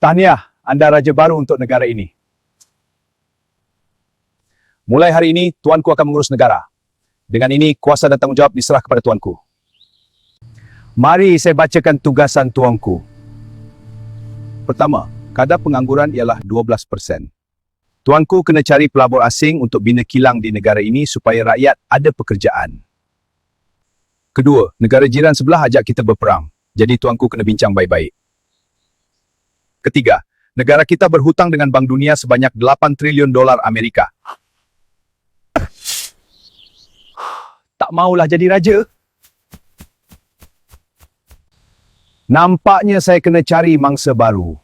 Tahniah, anda raja baru untuk negara ini. Mulai hari ini, tuanku akan mengurus negara. Dengan ini, kuasa dan tanggungjawab diserah kepada tuanku. Mari saya bacakan tugasan tuanku. Pertama, kadar pengangguran ialah 12%. Tuanku kena cari pelabur asing untuk bina kilang di negara ini supaya rakyat ada pekerjaan. Kedua, negara jiran sebelah ajak kita berperang. Jadi tuanku kena bincang baik-baik. Ketiga, negara kita berhutang dengan Bank Dunia sebanyak 8 triliun dolar Amerika. Tak maulah jadi raja. Nampaknya saya kena cari mangsa baru.